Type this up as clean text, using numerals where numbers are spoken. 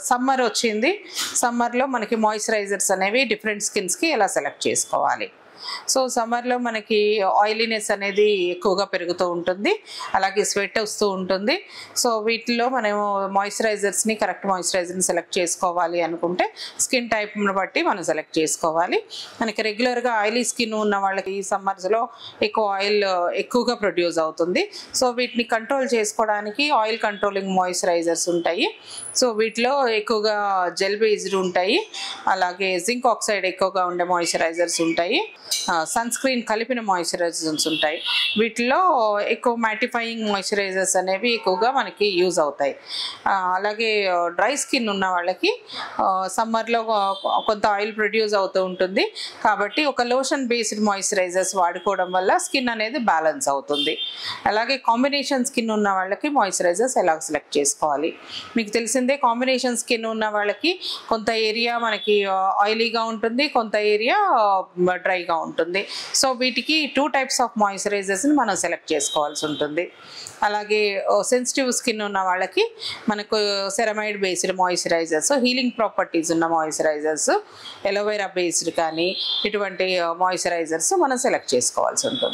Summer వచ్చింది. సమ్మర్‌లో మనకి మాయిశ్చరైజర్స్ అనేవి డిఫరెంట్ స్కిన్స్‌కి ఎలా సెలెక్ట్ చేసుకోవాలి. సో సమ్మర్‌లో మనకి ఆయిలీనెస్ అనేది ఎక్కువగా పెరుగుతూ ఉంటుంది. అలాగే స్వెట్ వస్తూ ఉంటుంది. సో వీటిలో మనము కరెక్ట్ మాయిశ్చరైజర్‌ని సెలెక్ట్ చేసుకోవాలి అనుకుంటే స్కిన్ టైప్‌ని బట్టి మనం సెలెక్ట్ చేసుకోవాలి. మనకి రెగ్యులర్‌గా ఆయిలీ స్కిన్ ఉన్న వాళ్ళకి ఈ సమ్మర్స్‌లో ఎక్కువ ఆయిల్ ఎక్కువగా ప్రొడ్యూస్ అవుతుంది. సో వీటిని కంట్రోల్ చేసుకోవడానికి ఆయిల్ కంట్రోలింగ్ మాయిశ్చరైజర్స్ ఉంటాయి. సో వీటిలో ఎక్కువగా జెల్ బేస్డ్ ఉంటాయి. అలాగే జింక్ ఆక్సైడ్ ఎక్కువగా ఉండే మాయిశ్చరైజర్స్ ఉంటాయి. సన్ స్క్రీన్ కలిపిన మాయిశ్చరైజర్స్ ఉంటాయి. వీటిలో ఎక్కువ మ్యాటిఫైయింగ్ మాయిశ్చరైజర్స్ అనేవి ఎక్కువగా మనకి యూజ్ అవుతాయి. అలాగే డ్రై స్కిన్ ఉన్న వాళ్ళకి సమ్మర్‌లో కొంత ఆయిల్ ప్రొడ్యూస్ అవుతూ ఉంటుంది. కాబట్టి ఒక లోషన్ బేస్డ్ మాయిశ్చరైజర్స్ వాడుకోవడం వల్ల స్కిన్ అనేది బ్యాలెన్స్ అవుతుంది. అలాగే కాంబినేషన్ స్కిన్ ఉన్న వాళ్ళకి మాయిశ్చరైజర్స్ ఎలా సెలెక్ట్ చేసుకోవాలి. మీకు తెలిసిందే కాంబినేషన్ స్కిన్ ఉన్న వాళ్ళకి కొంత ఏరియా మనకి ఆయిలీగా ఉంటుంది. కొంత ఏరియా డ్రైగా ఉంటుంది. సో వీటికి 2 టైప్స్ ఆఫ్ మాయిశ్చరైజర్స్ని మనం సెలెక్ట్ చేసుకోవాల్సి ఉంటుంది. అలాగే సెన్సిటివ్ స్కిన్ ఉన్న వాళ్ళకి మనకు ceramide based moisturizers, healing properties ఉన్న మాయిశ్చరైజర్స్, ఎలోవెరా బేస్డ్ కానీ ఇటువంటి మాయిశ్చరైజర్స్ మనం సెలెక్ట్ చేసుకోవాల్సి ఉంటుంది.